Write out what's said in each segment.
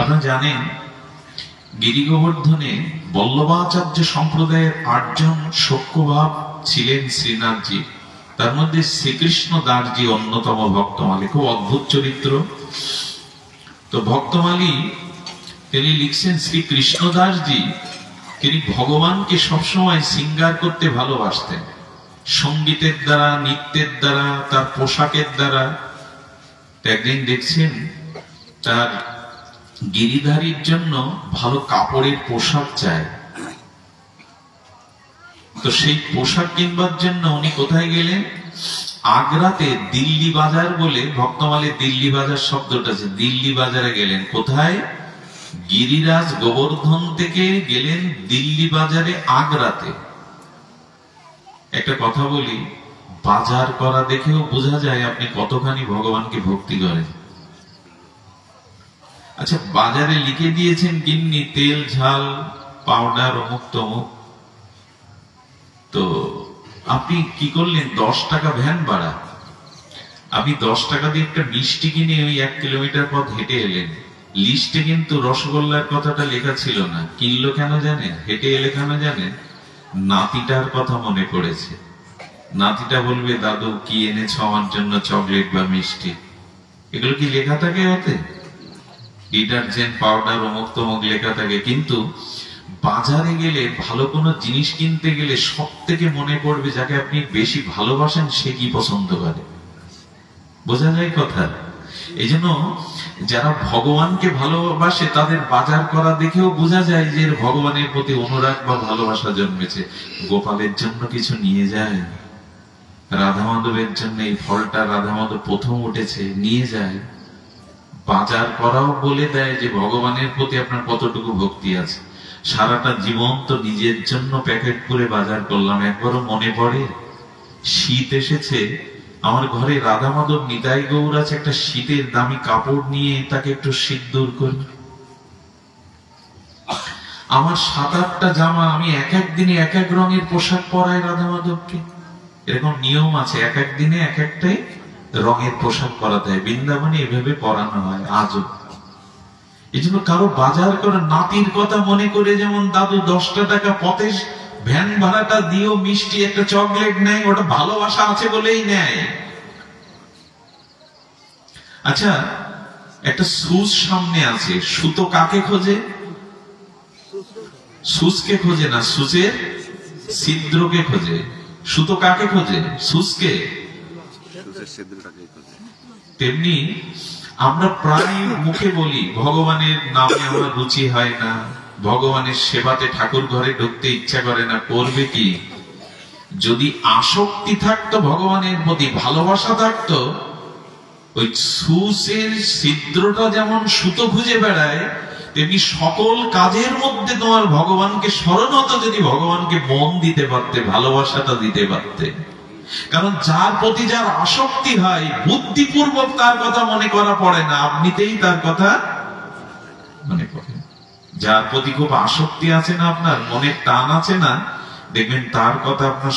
আপনারা জানেন গিরি গোবর্ধনে বল্লভাচার্য সম্প্রদায়ের 8 জন সখ্যভাব ছিলেন শ্রীনাথজি। তার মধ্যে শ্রীকৃষ্ণ দাসজি অন্যতম ভক্তমালী, খুব অদ্ভুত চরিত্র। তো ভক্তমালী তিনি লিখছেন শ্রীকৃষ্ণ দাসজি তিনি ভগবানকে সবসময় শৃঙ্গার করতে ভালোবাসতেন, সঙ্গীতের দ্বারা, নৃত্যের দ্বারা, তার পোশাকের দ্বারা। একদিন দেখছেন তার গিরিধারীর জন্য ভালো কাপড়ের পোশাক চায়, তো সেই পোশাক কিনবার জন্য উনি কোথায় গেলেন? আগ্রাতে দিল্লি বাজার বলে, ভক্তমালী দিল্লি বাজার শব্দটা আছে, দিল্লি বাজারে গেলেন। কোথায়? গিরিরাজ গোবর্ধন থেকে গেলেন দিল্লি বাজারে, আগ্রাতে। একটা কথা বলি, বাজার করা দেখেও বোঝা যায় আপনি কতখানি ভগবানকে ভক্তি করেন। আচ্ছা, বাজারে লিখে দিয়েছেন গিন্নি তেল, ঝাল, পাউডার, অমুক তমুক, তো আপনি কি করলেন? 10 টাকা ভ্যান ভাড়া। আপনি 10 টাকা দিয়ে একটা মিষ্টি কিনে ওই 1 কিলোমিটার পথ হেঁটে এলেন। লিস্টে কিন্তু রসগোল্লার কথাটা লেখা ছিল না। কিনলো কেন জানেন? হেঁটে এলে কেন জানেন? নাতিটার কথা মনে পড়েছে। নাতিটা বলবে, দাদু কি এনেছ আমার জন্য, চকলেট বা মিষ্টি? এগুলো কি লেখা থাকে ওতে? ডিটারজেন্ট, পাউডার, অমুক তমুক লেখা থাকে। কিন্তু বাজারে গেলে, ভালো কোনো জিনিস কিনতে গেলে সব থেকে মনে পড়বে যাকে আপনি বেশি ভালোবাসেন সে কি পছন্দ করে। বোঝা যায় কথা? এই জন্য যারা ভগবানকে ভালোবাসে তাদের বাজার করা দেখেও বোঝা যায় যে ভগবানের প্রতি অনুরাগ বা ভালোবাসা জন্মেছে। গোপালের জন্য কিছু নিয়ে যায়, রাধা মাধবের জন্য এই ফলটা রাধা মাধব প্রথম উঠেছে, নিয়ে যায়। বাজার করাও বলে দেয় যে ভগবানের প্রতি আপনার কতটুকু ভক্তি আছে। সারাটা জীবন তো নিজের জন্য প্যাকেট করে বাজার করলাম, একবারও মনে পড়ে? শীত এসেছে, আমার ঘরে রাধা মাধব নিতাই গৌর আছে, একটা শীতের দামি কাপড় নিয়ে তাকে একটু সিঁদুর করি। আমার 7-8টা জামা, আমি এক এক দিনে এক এক রঙের পোশাক পরাই রাধা মাধবকে। এরকম নিয়ম আছে, এক এক দিনে এক একটাই রঙের পোশাক পরাতে হয়। বৃন্দাবনে এভাবে পরানো হয় আজও। এই জন্য কারো বাজার করে নাতির কথা মনে করে, যেমন দাদু 10টা টাকা পথে ভ্যান ভাড়াটা দিয়েও মিষ্টি একটা চকলেট নেয়, ওটা ভালোবাসা আছে বলেই নেয়। আচ্ছা, একটা সুচ সামনে আছে, সুতো কাকে খোঁজে? সুচকে খোঁজে না, সুচের ছিদ্রকে খোঁজে। সুতো কাকে খোঁজে? সুচকে। তেমনি আমরা প্রায় মুখে বলি ভগবানের নামে আমার রুচি হয় না, ভগবানের সেবাতে ঠাকুর ঘরে ঢুকতে ইচ্ছা করে না। করবে কি? যদি আসক্তি থাকতো, ভগবানের প্রতি ভালোবাসা থাকতো, ওই সুচের ছিদ্রটা যেমন সুতো খুঁজে বেড়ায়, তেমনি সকল কাজের মধ্যে তোমার ভগবানকে স্মরণ হতো যদি ভগবানকে মন দিতে পারতে, ভালোবাসাটা দিতে পারতে। কারণ যার প্রতি যার আসক্তি হয়, বুদ্ধিপূর্বক তার কথা মনে করা পড়ে না, আপনিতেই তার কথা মনে পড়ে। যার প্রতি খুব আসক্তি আছে না, আপনার মনের টান আছে না, দেখবেন তার কথা আপনার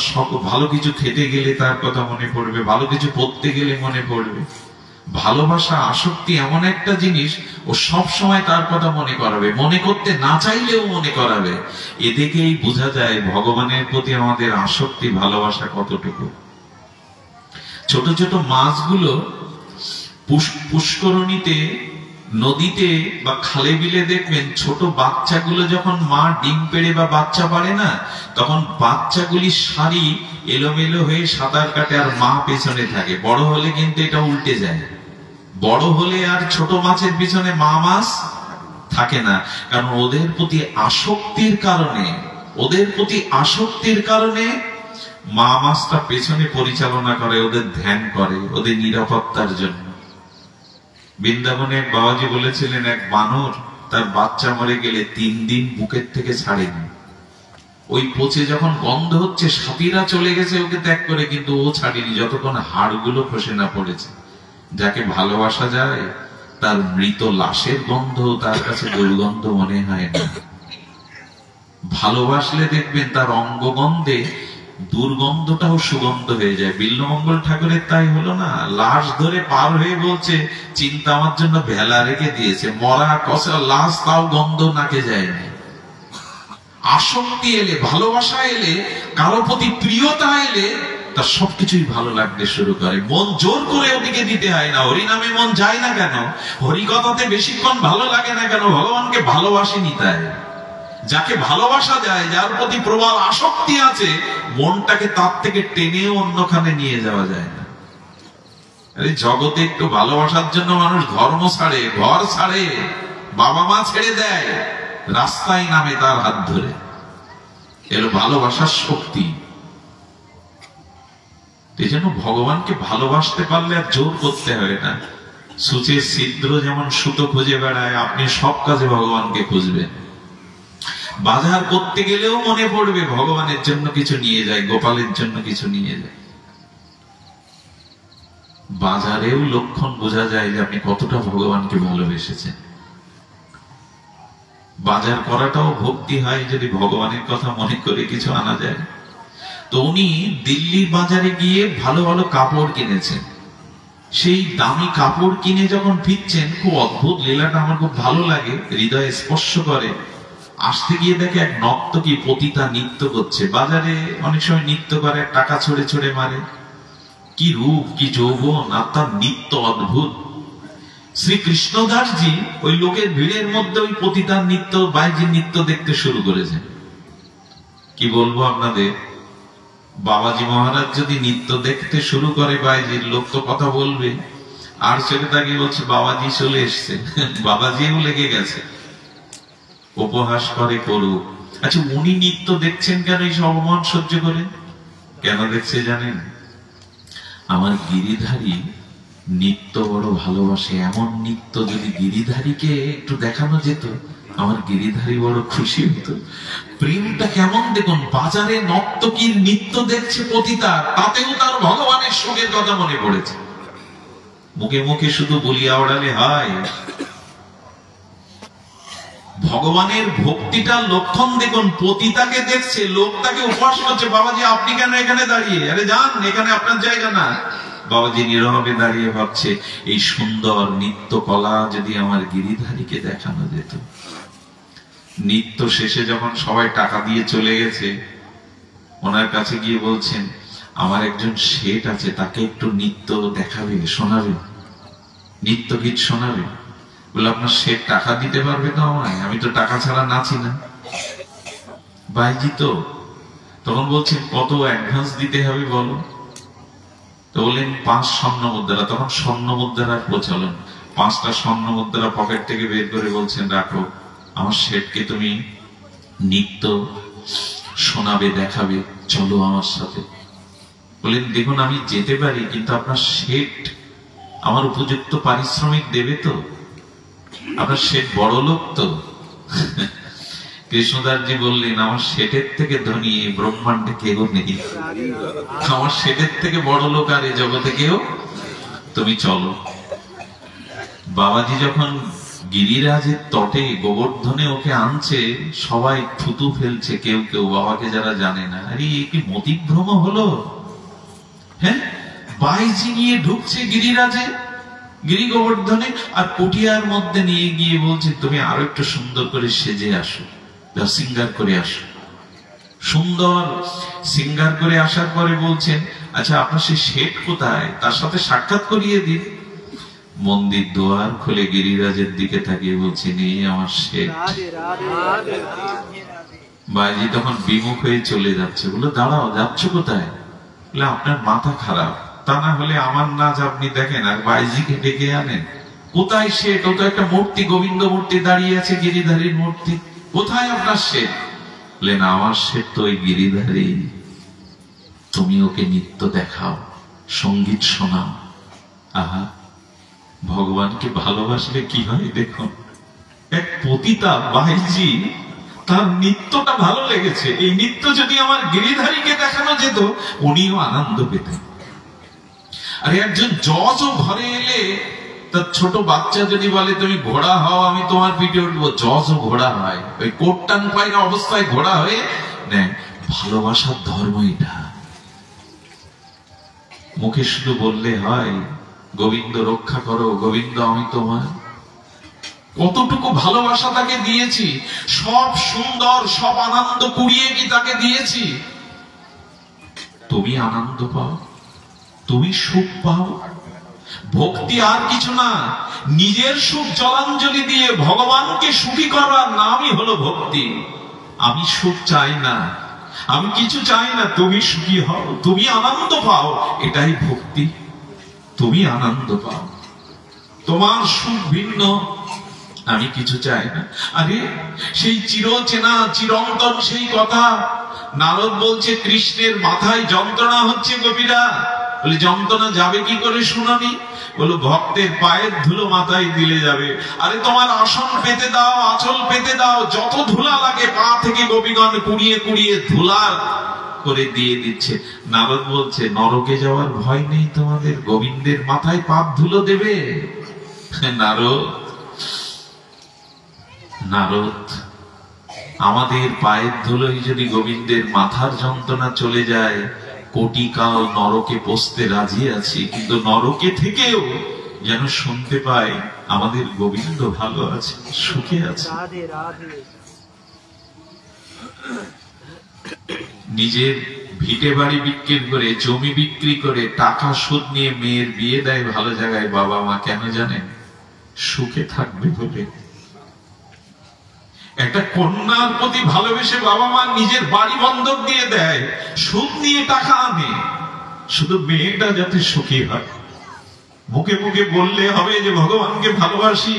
ভালো কিছু খেতে গেলে তার কথা মনে পড়বে, ভালো কিছু পড়তে গেলে মনে পড়বে। ভালোবাসা, আসক্তি এমন একটা জিনিস, ও সব সময় তার কথা মনে করাবে, মনে করতে না চাইলেও মনে করাবে। এ থেকেই বোঝা যায় ভগবানের প্রতি আমাদের আসক্তি, ভালোবাসা কতটুকু। ছোট ছোট মাছগুলো পুষ্করণীতে, নদীতে বা খালে বিলে দেখবেন ছোট বাচ্চাগুলো যখন মা ডিম পেড়ে বা বাচ্চা পারে না, তখন বাচ্চাগুলি সারি এলোমেলো হয়ে সাঁতার কাটে আর মা পেছনে থাকে। বড় হলে কিন্তু এটা উল্টে যায়, বড় হলে আর ছোট মাছের পিছনে মা মাছ থাকে না। কারণ ওদের প্রতি আসক্তির কারণে, ওদের প্রতি আসক্তির কারণে মা মাছটা পেছনে পরিচালনা করে, ওদের ধ্যান করে, ওদের নিরাপত্তার জন্য। বৃন্দাবনে এক বাবাজি বলেছিলেন, এক বানর তার বাচ্চা মরে গেলে 3 দিন বুকের থেকে ছাড়েনি। ওই পচে যখন গন্ধ হচ্ছে, সাথীরা চলে গেছে ওকে ত্যাগ করে, কিন্তু ও ছাড়েনি যতক্ষণ হাড়গুলো খসে না পড়েছে। যাকে ভালোবাসা যায় তার মৃত লাশের গন্ধ তার কাছে দুর্গন্ধ মনে হয় না। ভালোবাসলে দেখবেন তার অঙ্গগন্ধে দুর্গন্ধটাও সুগন্ধ হয়ে যায়। বিল্বমঙ্গল ঠাকুরের তাই হলো না, লাশ ধরে পার হয়ে বলছে চিন্তা আমার জন্য ভেলা রেখে দিয়েছে, মরা কষা লাশ তাও গন্ধ নাকে যায়নি। আসক্তি এলে, ভালোবাসা এলে, কারো প্রতি প্রিয়তা এলে তার সবকিছুই ভালো লাগতে শুরু করে। মন জোর করে ওদিকে দিতে হয় না। হরি নামে মন যায় না কেন? হরি কথাতে বেশিক্ষণ ভালো লাগে না কেন? ভগবানকে ভালোবাসেনি তাই। যাকে ভালোবাসা যায়, যার প্রতি প্রবল আসক্তি আছে, মনটাকে তার থেকে টেনেও অন্যখানে নিয়ে যাওয়া যায় না। আরে জগতে একটু ভালোবাসার জন্য মানুষ ধর্ম ছাড়ে, ঘর ছাড়ে, বাবা মা ছেড়ে দেয়, রাস্তায় নামে তার হাত ধরে। এলো ভালোবাসার শক্তি। এই জন্য ভগবানকে ভালোবাসতে পারলে আর জোর করতে হয় না। সূচের ছিদ্র যেমন সুতো খুঁজে বেড়ায়, আপনি সব কাজে ভগবানকে খুঁজবেন। বাজার করতে গেলেও মনে পড়বে ভগবানের জন্য কিছু নিয়ে যায়, গোপালের জন্য কিছু নিয়ে যায়। বাজারেও লক্ষণ বোঝা যায় যে আপনি কতটা ভগবানকে ভালোবেসেছেন। বাজার করাটাও ভক্তি হয় যদি ভগবানের কথা মনে করে কিছু আনা যায়। তো উনি দিল্লির বাজারে গিয়ে ভালো ভালো কাপড় কিনেছেন। সেই দামি কাপড় কিনে যখন ফিরছেন, খুব অদ্ভুত লীলাটা আমার খুব ভালো লাগে, হৃদয়ে স্পর্শ করে। আসতে গিয়ে দেখে এক নর্তকী পতিতা নৃত্য করছে। বাজারে অনেক সময় নৃত্য করে, টাকা ছড়ে ছড়ে মারে। কি রূপ, কি যৌবন, আর তার নৃত্য অদ্ভুত। শ্রী কৃষ্ণদাসজি ওই লোকের ভিড়ের মধ্যে ওই পতিতার নৃত্য, বাইজির নৃত্য দেখতে শুরু করেছেন। কি বলবো আপনাদের, বাবাজি মহারাজ যদি নৃত্য দেখতে শুরু করে বাইজির, লোক তো কথা বলবে। আর ছেলে তাকে বলছে বাবাজি চলে এসছে, বাবাজিও লেগে গেছে। উপহাস করে করুক। আচ্ছা, উনি নৃত্য দেখছেন কেন? এই অপমান সহ্য করেন কেন দেখছে জানেন? আমার গিরিধারী নৃত্য বড় ভালোবাসে। এমন নৃত্য যদি গিরিধারীকে একটু দেখানো যেত, আমার গিরিধারী বড় খুশি হতো। প্রেমটা কেমন দেখুন, বাজারে নর্তকীর নৃত্য দেখছে পতিতা, তাতেও তার ভগবানের সুখের কথা মনে পড়েছে। মুখে মুখে শুধু বলিয়া ওড়ালে হয়। ভগবানের ভক্তিটার লক্ষণ দেখুন, পতিতাকে দেখছে, লোকটাকে উপহাস করছে। বাবাজি আপনি কেন এখানে দাঁড়িয়ে? আরে যান, এখানে আপনার জায়গা না। বাবাজি নীরবে দাঁড়িয়ে ভাবছে, এই সুন্দর নৃত্য কলা যদি আমার গিরিধারীকে দেখানো যেত। নৃত্য শেষে যখন সবাই টাকা দিয়ে চলে গেছে, ওনার কাছে গিয়ে বলছেন, আমার একজন শেঠ আছে, তাকে একটু নৃত্য দেখাবে, শোনাবে, নৃত্য গীত শোনাবে। বলে আপনার শেঠ টাকা দিতে পারবে তো আমায়? আমি তো টাকা ছাড়া নাচি না। বাইজি তো তখন বলছেন, কত অ্যাডভান্স দিতে হবে বলো? তো বললেন 5 স্বর্ণ মুদ্রা। তখন স্বর্ণ মুদ্রার প্রচলন। 5টা স্বর্ণ মুদ্রা পকেট থেকে বের করে বলছেন, রাখো, আমার শেঠকে তুমি নৃত্য শোনাবে, দেখাবে, চলো আমার সাথে। বললেন, দেখুন আমি যেতে পারি, কিন্তু আপনার শেঠ আমার উপযুক্ত পারিশ্রমিক দেবে তো? আপনার শেঠ বড় লোক তো? কৃষ্ণদাসজি বললেন, আমার শেঠের থেকে ধনী ব্রহ্মাণ্ডে কেউ নেই, আমার শেঠের থেকে বড় লোক আর এই জগতে কেউ। তুমি চলো। বাবাজি যখন গিরিরাজের তটে গোবর্ধনে ওকে আনছে, সবাই থুতু ফেলছে, কেউ কেউ, বাবাকে যারা জানে না। আরে এ কি মতিভ্রম হলো? হ্যাঁ, বাইজি নিয়ে ঢুকছে গিরিরাজে, গিরি গোবর্ধনে, আর কুটিয়ার মধ্যে নিয়ে গিয়ে বলছে, তুমি আরো একটু সুন্দর করে সেজে আসো, সিঙ্গার করে আসো। সুন্দর সিঙ্গার করে আসার পরে বলছেন, আচ্ছা আপনার সেই শেঠ কোথায়? তার সাথে সাক্ষাৎ করিয়ে দিন। মন্দির দুয়ার খুলে গিরিরাজের দিকে তাকিয়ে বলছেন, এই আমার শেঠ। বাইজি তখন বিমুখ হয়ে চলে যাচ্ছে। বলে, দাঁড়াও, যাচ্ছ কোথায়? বলে, আপনার মাথা খারাপ, তা না হলে আমার নাচ আপনি দেখেন আর বাইজিকে ডেকে আনেন। কোথায় শেঠ? ও তো একটা মূর্তি, গোবিন্দ মূর্তি দাঁড়িয়ে আছে, গিরিধারীর মূর্তি। কোথায় আপনার শেঠ? বলেন, আমার শেঠ তো ওই গিরিধারী। তুমি ওকে নৃত্য দেখাও, সঙ্গীত শোনাও। আহা, ভগবানকে ভালোবাসলে কি হয় দেখুন। এক পতিতা বাইজি, তার নৃত্যটা ভালো লেগেছে। এই নৃত্য যদি আমার গিরিধারীকে দেখানো যেত, উনিও আনন্দ পেতেন। আর একজন জজও ঘরে এলে, তার ছোট বাচ্চা যদি বলে তুমি ঘোড়া হও, আমি তোমার পিঠে উঠবো, জজও ঘোড়া হয়। ওই কোটটান পায়রা অবস্থায় ঘোড়া হয়ে নেয়। ভালোবাসার ধর্ম এটা। মুখে শুধু বললে হয় গোবিন্দ রক্ষা করো, গোবিন্দ আমি তোমার। কতটুকু ভালোবাসা তাকে দিয়েছি, সব সুন্দর সব আনন্দ কুড়িয়ে কি তাকে দিয়েছি। তুমি আনন্দ পাও, তুমি সুখ পাও। ভক্তি আর কিছু না, নিজের সুখ জলাঞ্জলি দিয়ে ভগবানকে সুখী করার নামই হলো ভক্তি। আমি সুখ চাই না, আমি কিছু চাই না, তুমি সুখী হও, তুমি আনন্দ পাও, এটাই ভক্তি। তুমি আনন্দ পাও, তোমার সুখ ভিন্ন, আমি কিছু চাই না। আরে সেই চিরচেনা চিরন্তন সেই কথা নারদ বলছে, কৃষ্ণের মাথায় যন্ত্রণা হচ্ছে গোপীরা। বলে যন্ত্রণা যাবে কি করে শুনানি? বলো ভক্তের পায়ের ধুলো মাথায় দিলে যাবে। আরে তোমার আসন পেতে দাও, আঁচল পেতে দাও, যত ধুলা লাগে পা থেকে গোপীগণ কুড়িয়ে কুড়িয়ে ধুলা করে দিয়ে দিচ্ছে। নারদ বলছে নরকে যাওয়ার ভয় নেই তোমাদের, গোবিন্দের মাথায় পাপ ধুলো দেবে। নারদ আমাদের পায়ের ধুলোই যদি গোবিন্দের মাথার যন্ত্রণা চলে যায়, কোটি কাল নরকে বসতে রাজি আছি, কিন্তু নরকে থেকেও যেন শুনতে পাই আমাদের গোবিন্দ ভালো আছে, সুখে আছে। নিজের ভিটে বাড়ি বিক্রি করে, জমি বিক্রি করে, টাকা সুদ নিয়ে মেয়ের বিয়ে দেয় ভালো জায়গায় বাবা মা, কেন জানেন? সুখে থাকবে বলে। একটা কন্যার প্রতি ভালোবেসে বাবা মা নিজের বাড়ি বন্ধক দিয়ে দেয়, সুদ নিয়ে টাকা আনে, শুধু মেয়েটা যাতে সুখী হয়। মুখে মুখে বললে হবে যে ভগবানকে ভালোবাসি,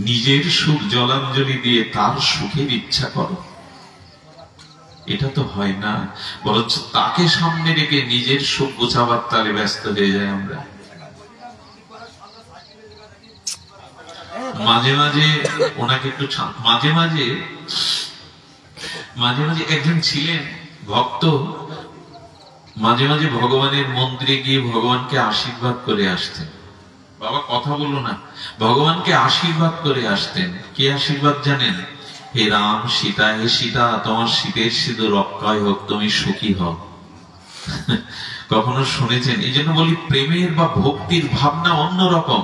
নিজের সুখ জলাঞ্জলি দিয়ে তার সুখের ইচ্ছা করো। এটা তো হয় না, বরঞ্চ তাকে সামনে রেখে নিজের সুখ গোছাবার তালে ব্যস্ত হয়ে যায় আমরা। মাঝে মাঝে ওনাকে একটু মাঝে মাঝে একজন ছিলেন ভক্ত, মাঝে মাঝে ভগবানের মন্দিরে গিয়ে ভগবানকে আশীর্বাদ করে আসতেন। বাবা কথা বলো না, ভগবানকে আশীর্বাদ করে আসতেন। কি আশীর্বাদ জানেন? হে রাম সীতা, হে সীতা তোমার শীতের সিঁদুর অক্ষয় হোক, তুমি সুখী হও। কখনো শুনেছেন? এই জন্য বলি প্রেমের বা ভক্তির ভাবনা অন্যরকম।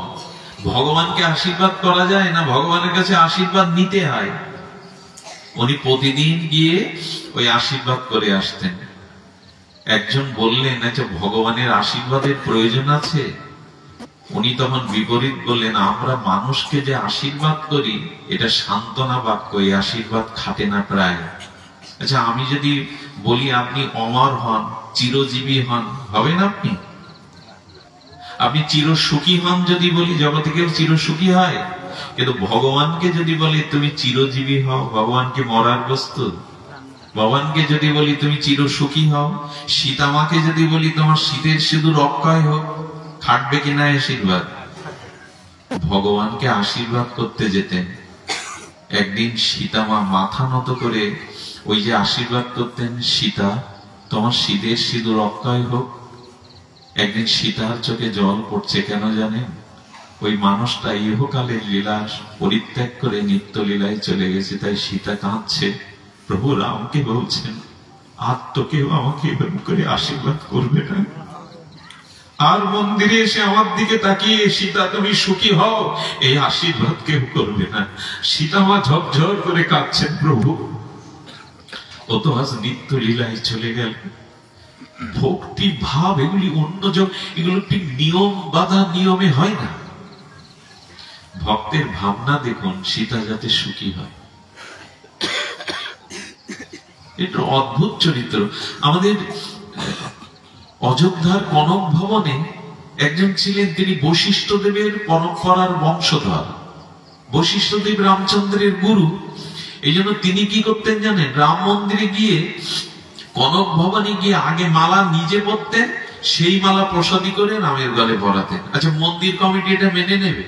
ভগবানকে আশীর্বাদ করা যায় না, ভগবানের কাছে আশীর্বাদ নিতে হয়। উনি প্রতিদিন গিয়ে ওই আশীর্বাদ করে আসতেন। একজন বললেন, আচ্ছা ভগবানের আশীর্বাদের প্রয়োজন আছে? উনি তখন বিপরীত বললেন, আমরা মানুষকে যে আশীর্বাদ করি এটা সান্ত্বনা বাক্য, এই আশীর্বাদ খাটে না প্রায়। আচ্ছা আমি যদি বলি আপনি অমর হন, চিরজীবী হন, হবেন আপনি? আপনি চির সুখী হন যদি বলি, জগতে কেউ চির সুখী হয়? কিন্তু ভগবানকে যদি বলি তুমি চিরজীবী হও, ভগবানকে মরার বস্তু? ভগবানকে যদি বলি তুমি চির সুখী হও, সীতামাকে যদি বলি তোমার শীতের সিঁদুর অক্ষয় হোক, খাটবে কিনা আশীর্বাদ? ভগবানকে আশীর্বাদ করতে যেতেন। একদিন সীতামা মাথা নত করে ওই যে আশীর্বাদ করতেন, সীতা তোমার শীতের সিঁদুর অক্ষয় হোক। একদিন সীতার চোখে জল পড়ছে, কেন জানেন? ওই মানুষটা ইহকালের লীলা পরিত্যাগ করে নিত্য লীলায় চলে গেছে, তাই সীতা কাঁদছে। প্রভু রামকে বলছেন, আর তো কেউ আমাকে এরকম করে আশীর্বাদ করবে না। আর মন্দিরে এসে আমার দিকে তাকিয়ে সীতা তুমি সুখী হও, এই আশীর্বাদ কেউ করবে না। সীতামা ঝরঝর করে কাঁদছেন, প্রভু ও তো আজ নিত্য লীলায় চলে গেল। ভক্তি ভাব এগুলি অন্য এগুলো ঠিক নিয়ম বাধা নিয়মে হয় না। ভক্তের ভাবনা দেখুন, সীতা যাতে সুখী হয়। এটা অদ্ভুত চরিত্র। আমাদের অযোধ্যার কনক ভবনে একজন ছিলেন, তিনি বশিষ্ঠ দেবের পরম্পরার বংশধর। বশিষ্ঠ দেব রামচন্দ্রের গুরু। এই জন্য তিনি কি করতেন জানেন? রাম মন্দিরে গিয়ে কনক ভবনে গিয়ে আগে মালা নিজে পরতেন, সেই মালা প্রসাদী করে রামের গলে পরাতেন। আচ্ছা মন্দির কমিটি এটা মেনে নেবে?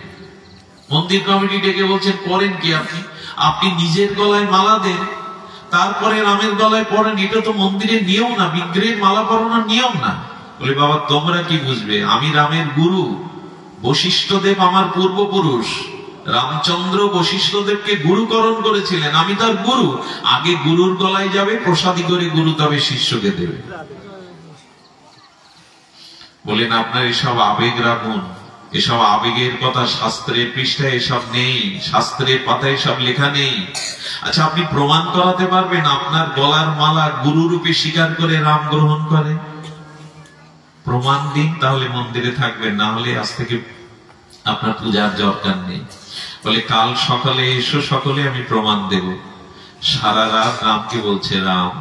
মন্দির কমিটি ডেকে বলছেন করেন কি আপনি? আপনি নিজের গলায় মালা দেন, তারপরে রামের গলায় পড়েন, এটা তো মন্দিরের নিয়ম না, বিগ্রহের মালা পরানোর নিয়ম না। বলে বাবা তোমরা কি বুঝবে? আমি রামের গুরু, বশিষ্ঠ দেব আমার পূর্বপুরুষ। রামচন্দ্র বশিষ্ঠ দেবকে গুরুকরণ করেছিলেন, আমি তার গুরু। আগে গুরুর গলায় যাবে প্রসাদী করে, গুরু তবে শিষ্যকে দেবে। বলেন আপনার এসব আবেগ রাখুন, এসব আবেগের কথা শাস্ত্রের পৃষ্ঠায় এসব নেই, শাস্ত্রের পাতায় এসব লেখা নেই। আচ্ছা, আপনি প্রমাণ করাতে পারবেন আপনার গলার মালা গুরু রূপে স্বীকার করে রাম গ্রহণ করে? প্রমাণ দিন, তাহলে মন্দিরে থাকবেন, না হলে আজ থেকে আপনার পূজার দরকার নেই। বলে কাল সকালে এসো সকলে, আমি প্রমাণ দেব। সারা রাত রামকে বলছে, রাম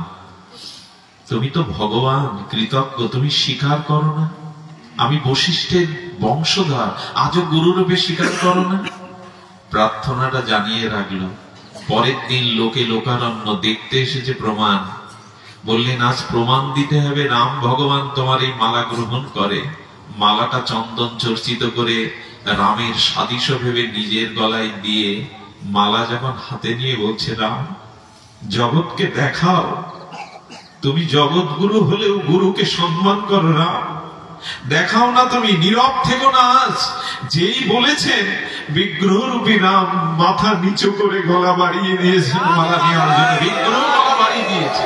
তুমি তো ভগবান, কৃতজ্ঞ, তুমি স্বীকার করো না? আমি বশিষ্ঠের বংশধর, আজও গুরুরূপে স্বীকার করো না? প্রার্থনাটা জানিয়ে রাখলো। পরের দিন লোকে লোকারণ্য দেখতে এসেছে প্রমাণ। বললেন আজ প্রমাণ দিতে হবে রাম ভগবান তোমার এই মালা গ্রহণ করে। মালাটা চন্দন চর্চিত করে রামের সাদিশ ভেবে নিজের গলায় দিয়ে মালা যখন হাতে নিয়ে বলছে, রাম জগৎকে দেখাও, তুমি জগৎ গুরু হলেও গুরুকে সম্মান করো রাম, দেখাও না, তুমি নীরব থেকো না। আজ যেই বলেছেন বিগ্রহরূপী রাম মাথা নিচু করে গলা বাড়িয়ে দিয়েছেন মালা নেওয়ার জন্য, বিগ্রহ গলা বাড়িয়ে দিয়েছে।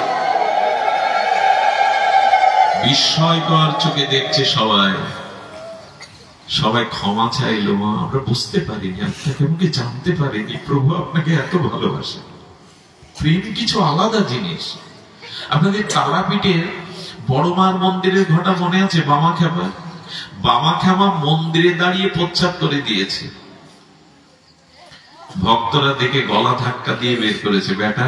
বিস্ময়কর চোখে দেখছে সবাই, সবাই ক্ষমা চাইলো, মা আমরা বুঝতে পারিনি, আপনাকে আমাকে জানতে পারিনি, প্রভু আপনাকে এত ভালোবাসে। প্রেম কিছু আলাদা জিনিস। আপনাদের তারাপীঠের বড় মার মন্দিরের ঘটা মনে আছে? বামাখ্যাপা, বামাখ্যাপা মন্দিরে দাঁড়িয়ে প্রচ্ছাপ করে দিয়েছে। ভক্তরা দেখে গলা ধাক্কা দিয়ে বের করেছে, বেটা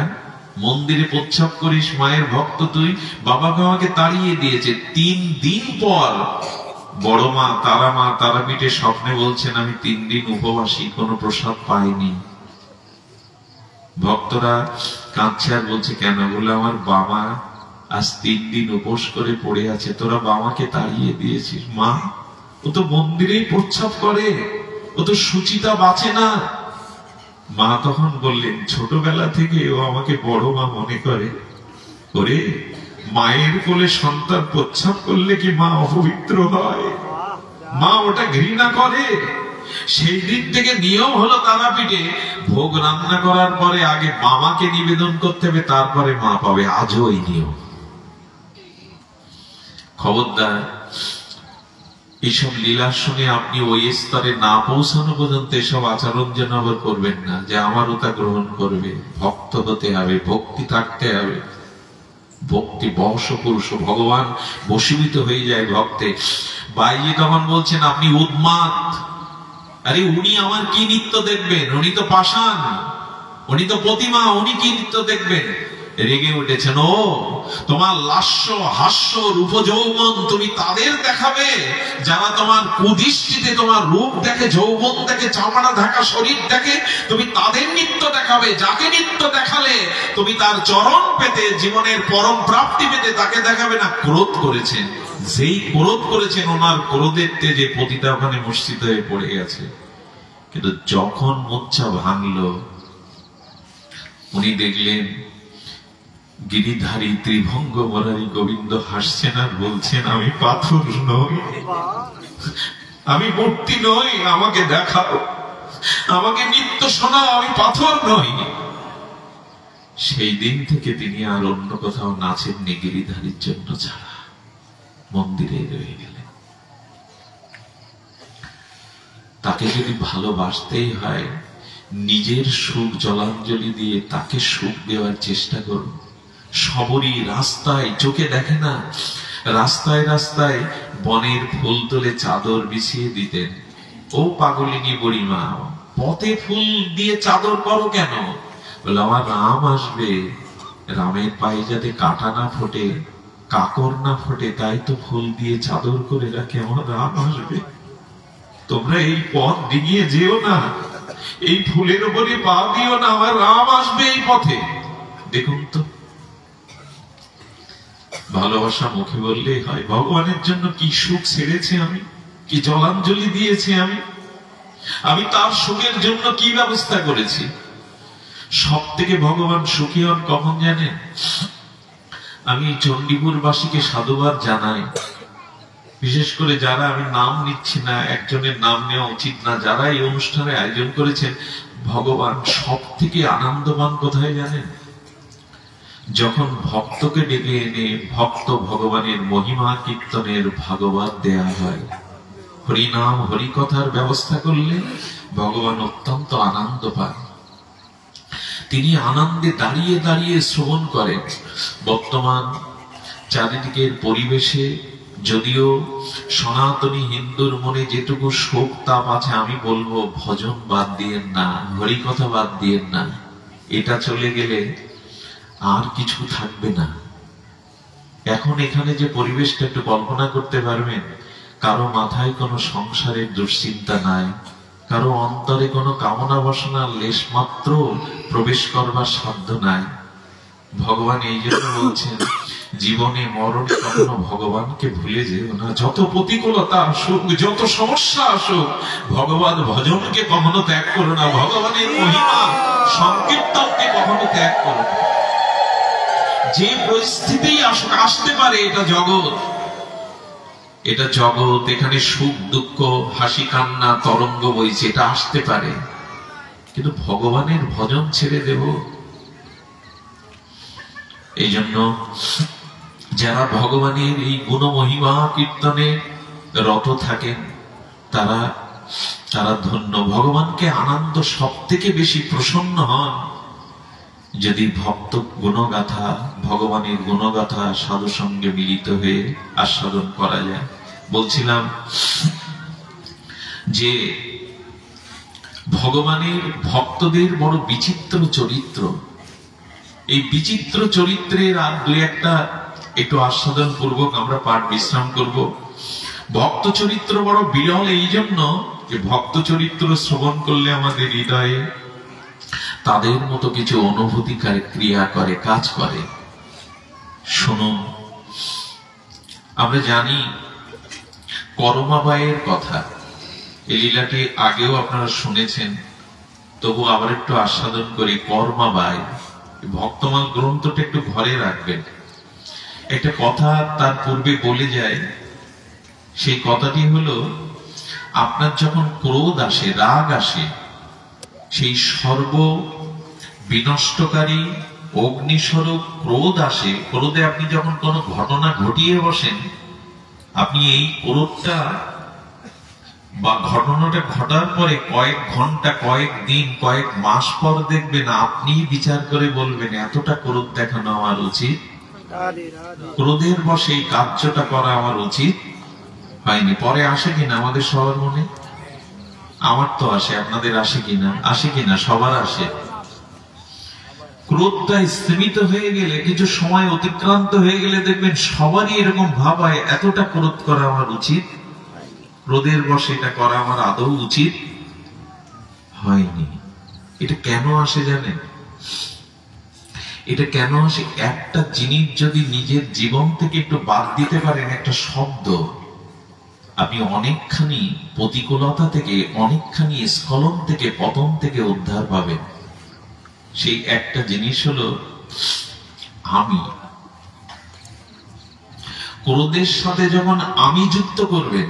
মন্দিরে প্রচ্ছাপ করিস, মায়ের ভক্ত তুই। বাবা আমাকে তাড়িয়ে দিয়েছে। 3 দিন পর বড় মা তারা, মা তারাপীঠে স্বপ্নে বলছেন আমি 3 দিন উপবাসী, কোনো প্রসাদ পাইনি। ভক্তরা কাঁদছে আর বলছে কেন? বলে আমার বাবা আজ 3 দিন উপোস করে পড়ে আছে, তোরা বাবাকে তাড়িয়ে দিয়েছিস। মা ও তো মন্দিরেই প্রচ্ছাপ করে, ও তো সুচিতা বাঁচে না। মা তখন বললেন ছোটবেলা থেকে ও আমাকে বড় মা মনে করে। ওরে মায়ের কোলে সন্তান প্রচ্ছাপ করলে কি মা অপবিত্র হয়? মা ওটা ঘৃণা করে। সেই দিন থেকে নিয়ম হলো তারাপীঠে ভোগ রান্না করার পরে আগে মামাকে নিবেদন করতে হবে, তারপরে মা পাবে। আজও এই নিয়ম। খবরদার এইসব লীলা শুনে আপনি ওই স্তরে না পৌঁছানো পর্যন্ত এসব আচরণ যেন আবার করবেন না যে আমারও তা গ্রহণ করবে। ভক্ত হতে হবে, ভক্তি থাকতে হবে। ভক্তি বশ পুরুষ, ভগবান বশীভূত হয়ে যায় ভক্তে। বাইরে তখন বলছেন আপনি উন্মাদ। আরে উনি আমার কি নৃত্য দেখবেন? উনি তো পাষাণ, উনি তো প্রতিমা, উনি কি নৃত্য দেখবেন? রেগে উঠেছেন, ও তোমার লাস্য হাস্য রূপযৌবন তুমি তাদের দেখাবে যারা তোমার কুদৃষ্টিতে তোমার রূপ দেখে, যৌবন দেখে, চামড়া ঢাকা শরীর দেখে, তুমি তাদের নৃত্য দেখাবে। যাকে নৃত্য দেখালে তুমি তার চরণ পেতে, জীবনের পরম প্রাপ্তি পেতে, তাকে দেখাবে না। ক্রোধ করেছেন, যেই ক্রোধ করেছেন ওনার ক্রোধের তেজে পতিতা ওখানে মূর্ছিত হয়ে পড়ে গেছে। কিন্তু যখন মূর্ছা ভাঙলো, উনি দেখলেন গিরিধারী ত্রিভঙ্গ মুরারি গোবিন্দ হাসছেন আর বলছেন আমি পাথর নই, আমি মূর্তি নই, আমাকে দেখাও, আমাকে নৃত্য শোনাও, আমি পাথর নই। সেই দিন থেকে তিনি আর অন্য কোথাও নাচেননি গিরিধারীর জন্য ছাড়া, মন্দিরে রয়ে গেলেন। তাকে যদি ভালোবাসতেই হয় নিজের সুখ জলাঞ্জলি দিয়ে তাকে সুখ দেওয়ার চেষ্টা করুন। সবরই রাস্তায় চোখে দেখে না, রাস্তায় রাস্তায় বনের ফুল তুলে চাদর বিছিয়ে দিতেন। ও পাগলিনী বুড়িমা, পথে ফুল দিয়ে চাদর করো কেন? বলে আমার রাম আসবে, রামের পায়ে যাতে কাটা না ফোটে, কাকড় না ফোটে, তাই তো ফুল দিয়ে চাদর করে রাখে, আমার রাম আসবে। তোমরা এই পথ ডিঙিয়ে যেও না, এই ফুলের উপরে পা দিও না, আমার রাম আসবে এই পথে। দেখুন তো, ভালোবাসা মুখে বললেই হয়। ভগবানের জন্য কি সুখ ছেড়েছি আমি, কি জলাঞ্জলি দিয়েছি আমি তার সুখের জন্য কি ব্যবস্থা করেছি। সব থেকে ভগবান সুখী হন কখন জানেন? আমি চণ্ডীপুরবাসীকে সাধুবাদ জানাই, বিশেষ করে যারা, আমি নাম নিচ্ছি না, একজনের নাম নেওয়া উচিত না, যারা এই অনুষ্ঠানের আয়োজন করেছেন। ভগবান সব থেকে আনন্দবান কোথায় জানেন? যখন ভক্তকে ডেকে এনে ভক্ত ভগবানের মহিমা কীর্তনের ভাগবত দেয়া হয়, হরিনাম হরিকথার ব্যবস্থা করলে ভগবান অত্যন্ত আনন্দ পান। তিনি আনন্দে দাঁড়িয়ে দাঁড়িয়ে শ্রবণ করেন। বর্তমান চারিদিকের পরিবেশে যদিও সনাতনী হিন্দুর মনে যেটুকু শোক তাপ আছে, আমি বলবো ভজন বাদ দিয়েন না, হরিকথা বাদ দিয়েন না। এটা চলে গেলে আর কিছু থাকবে না। এখন এখানে যে পরিবেশটা একটু কল্পনা করতে পারবেন, কারো মাথায় কোনো সংসারের দুশ্চিন্তা নাই, কারো অন্তরে কোনো কামনা বাসনার লেশ মাত্র প্রবেশ করবার সাধ্য নাই। ভগবান এই জন্য বলছেন, জীবনে মরণে কখনো ভগবানকে ভুলে যেও না। যত প্রতিকূলতা আসুক, যত সমস্যা আসুক, ভগবান ভজনকে কখনো ত্যাগ করো না, ভগবানের মহিমা সংকীর্তনকে কখনো ত্যাগ করো না। যে পরিস্থিতি আসতে পারে, এটা জগৎ, এটা জগৎ, এখানে সুখ দুঃখ হাসি কান্না তরঙ্গ বইছে, এটা আসতে পারে, কিন্তু ভগবানের ভজন ছেড়ে দেব? এই জন্য যারা ভগবানের এই গুণ মহিমা কীর্তনে রত থাকেন, তারা ধন্য। ভগবানকে আনন্দ সব থেকে বেশি প্রসন্ন হন যদি ভক্ত গুণগাথা, ভগবানের গুণগাথা সাধু সঙ্গে মিলিত হয়ে আস্বাদন করা যায়। বলছিলাম যে ভগবানের ভক্তদের বড় বিচিত্র চরিত্র। এই বিচিত্র চরিত্রের আর দুই একটা একটু আস্বাদন পূর্বক আমরা পাঠ বিশ্রাম করব। ভক্ত চরিত্র বড় বিরল এই জন্য যে ভক্ত চরিত্র শ্রবণ করলে আমাদের হৃদয়ে তাদের মতো কিছু অনুভূতি ক্রিয়া করে, কাজ করে। শুনুন, আমরা জানি করমাবাইয়ের কথা, এই লীলাটি আগেও আপনারা শুনেছেন, তবু আবার একটু আস্বাদন করি। করমাবাই, ভক্তমাল গ্রন্থটা একটু ঘরে রাখবেন। একটা কথা তার পূর্বে বলে যায়, সেই কথাটি হলো, আপনার যখন ক্রোধ আসে, রাগ আসে, সেই সর্ব বিনষ্টকারী অগ্নিস্বরূপ ক্রোধ আসে, ক্রোধে আপনি যখন কোনো ঘটনা ঘটিয়ে বসেন, আপনি এই ক্রোধটা বা ঘটনাটা ঘটার পরে কয়েক ঘন্টা, কয়েক দিন, কয়েক মাস পর দেখবেন আপনি বিচার করে বলবেন, এতটা ক্রোধ দেখানো আমার উচিত, ক্রোধের বশে এই কার্যটা করা আমার উচিত হয়নি। পরে আসে কিনা আমাদের সবার মনে? আমার তো আসে, আপনাদের আসে কিনা? আসে কিনা? সবার আসে। ক্রোধটা স্থিমিত হয়ে গেলে, কিছু সময় অতিক্রান্ত হয়ে গেলে দেখবেন সবারই এরকম ভাব হয়, এতটা ক্রোধ করা আমার উচিত, ক্রোধের বশে এটা করা আমার আদৌ উচিত হয়নি। এটা কেন আসে জানেন? এটা কেন আসে? একটা জিনিস যদি নিজের জীবন থেকে একটু বাদ দিতে পারেন, একটা শব্দ, আপনি অনেকখানি প্রতিকূলতা থেকে, অনেকখানি স্খলন থেকে, পতন থেকে উদ্ধার পাবেন। সেই একটা জিনিস হলো আমি। ক্রোধের সাথে যখন আমি যুক্ত করবেন,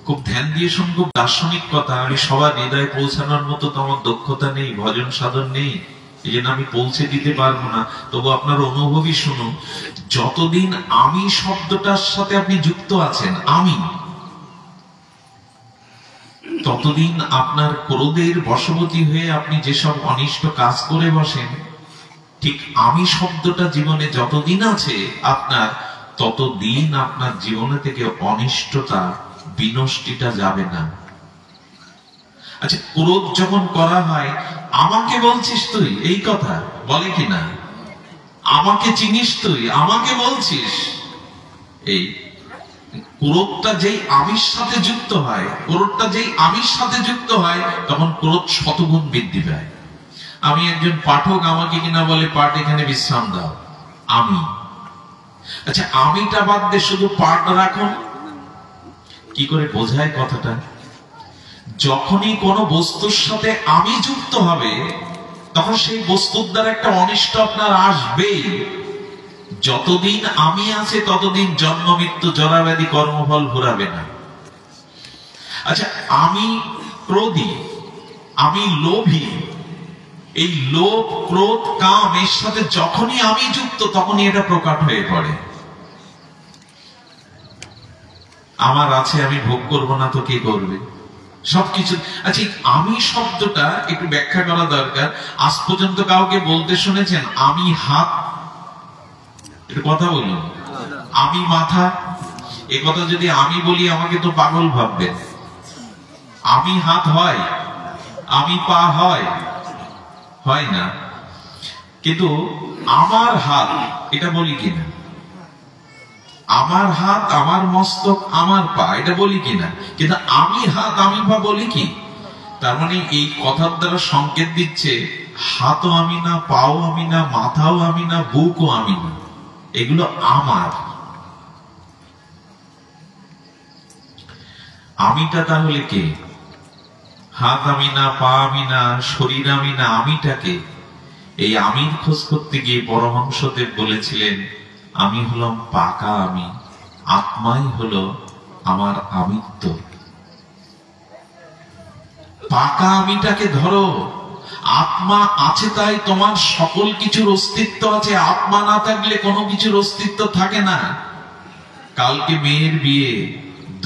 খুব ধ্যান দিয়ে শুনুন, খুব দার্শনিক কথা। আমি সবার হৃদয়ে পৌঁছানোর মতো তো আমার দক্ষতা নেই, ভজন সাধন নেই, এই জন্য আমি পৌঁছে দিতে পারবো না। তবু আপনার অনুভবই শুনুন, যতদিন আমি শব্দটার সাথে আপনি যুক্ত আছেন, আমি, ততদিন আপনার ক্রোধের বশবর্তী হয়ে আপনি যেসব অনিষ্ট কাজ করে বসেন, ঠিক আমি শব্দটা জীবনে যতদিন আছে আপনার, ততদিন আপনার জীবনে থেকে অনিষ্টতা, বিনষ্টিটা যাবে না। আচ্ছা, ক্রোধ যখন করা হয়, আমাকে বলছিস তুই, এই কথা বলে কিনা? আমাকে চিনিস তুই, আমাকে বলছিস, এই ক্রোধটা যেই আমির সাথে যুক্ত হয়, ক্রোধটা যেই আমির সাথে যুক্ত হয়, তখন ক্রোধ শতগুণ বৃদ্ধি পায়। আমি একজন পাঠক, আমাকে কিনা বলে, পাঠ এখানে বিশ্রাম দাও, আমি। আচ্ছা, আমিটা বাদ দিয়ে শুধু পাঠ রাখুন, কি করে বোঝায় কথাটা? যখনই কোনো বস্তুর সাথে আমি যুক্ত হবে, তখন সেই বস্তুর দ্বারা একটা অনিষ্ট আপনার আসবেই। যতদিন আমি আছে, ততদিন জন্ম মৃত্যু জরাব্যাধি কর্মফল ঘুরাবে না। আচ্ছা, আমি ক্রোধী, আমি লোভী, এই লোভ, ক্রোধ, কাম এর সাথে যখনই আমি যুক্ত তখনই এটা প্রকট হয়ে পড়ে। আমার আছে, আমি ভোগ করবো না তো কে করবে? সবকিছু। আচ্ছা, আমি শব্দটা একটু ব্যাখ্যা করা দরকার। আজ পর্যন্ত কাউকে বলতে শুনেছেন আমি হাত? একটু কথা বলুন। আমি মাথা, এ কথা যদি আমি বলি আমাকে তো পাগল ভাববেন। আমি হাত হয়? আমি পা হয়? হয় না। কিন্তু আমার হাত এটা বলি কিনা? আমার হাত, আমার মস্তক, আমার পা এটা বলি কিনা? কিন্তু আমি হাত, আমি পা বলি কি? তার মানে এই কথার দ্বারা সংকেত দিচ্ছে হাতও আমি না, পাও আমি না, মাথাও আমি না, বুকও আমি না, এগুলো আমার। আমিটা তাহলে কে? হাত আমি না, পা আমি না, শরীর আমি না, আমিটাকে? এই আমির খোঁজ করতে গিয়ে পরমহংসদেব বলেছিলেন আমি হলাম পাকা আমি, আত্মাই হলো আমার আমিত্ব। পাকা আমিটাকে ধরো। আত্মা আছে তাই তোমার সকল কিছুর অস্তিত্ব আছে। আত্মা না থাকলে কোনো কিছুর অস্তিত্ব থাকে না। কালকে মেয়ের বিয়ে,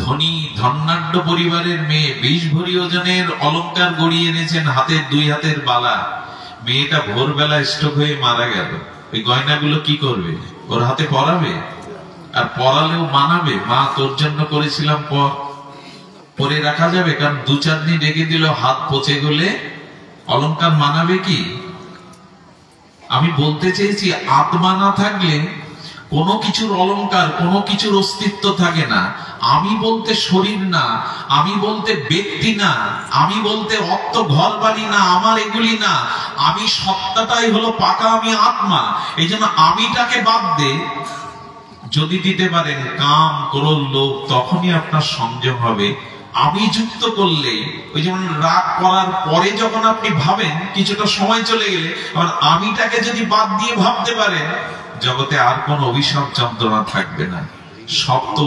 ধনী ধন্যাঢ্য পরিবারের মেয়ে, 20 ভরি ওজনের অলংকার গড়িয়ে এনেছেন, হাতের 2 হাতের বালা। মেয়েটা ভোরবেলা স্ট্রোক হয়ে মারা গেল। ওই গয়নাগুলো কি করবে? ওর হাতে পরাবে? আর পরালেও মানাবে? মা তোর জন্য করেছিলাম, পরে রাখা যাবে? কারণ 2-4 দিন রেখে দিল, হাত পচে গেলে অলংকার মানাবে কি? আমি বলতে চেয়েছি আত্মা না থাকলে কোনো কিছুর অলংকার, কোনো কিছুর অস্তিত্ব থাকে না। আমি বলতে শরীর না, আমি বলতে ব্যক্তি না, আমি বলতে অর্থ, ঘর বাড়ি না, আমার এগুলি না। আমি সত্তাটাই হলো পাকা আমি, আত্মা। এই জন্য আমিটাকে বাদ দে যদি দিতে পারেন কাম, ক্রোধ, লোভ, তখনই আপনার সংযম হবে। আমি যুক্ত করলে, ওই যেমন রাগ করার পরে যখন আপনি ভাবেন কিছুটা সময় চলে গেলে, আমিটাকে যদি বাদ দিয়ে ভাবতে পারেন, জগতে আর কোন অভিশাপ যন্ত্রণা থাকবে না। সব তো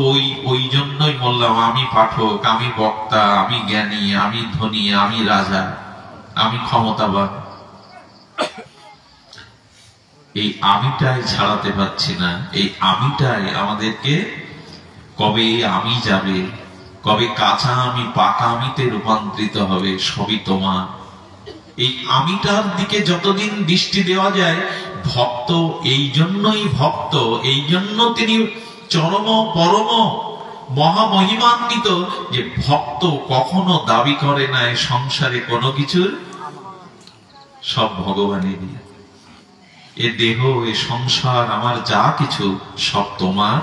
ওই জন্যই বললাম আমি পাঠক, আমি বক্তা, আমি জ্ঞানী, আমি ধনী, আমি রাজা, আমি ক্ষমতাবান। এই আমিটাই ছাড়াতে পারছি না। এই আমিটাই আমাদেরকে কবে আমি যাবে, কবে কাঁচা আমি পাকা আমিতে রূপান্তরিত হবে, সবই তোমার। এই আমিটার দিকে যতদিন দৃষ্টি দেওয়া যায়, ভক্ত এই জন্যই ভক্ত, এই জন্য তিনি চরম পরম মহামহিমান্বিত, যে ভক্ত কখনো দাবি করে না সংসারে কোনো কিছুর, সব ভগবানেরই। এ দেহ, এ সংসার, আমার যা কিছু সব তোমার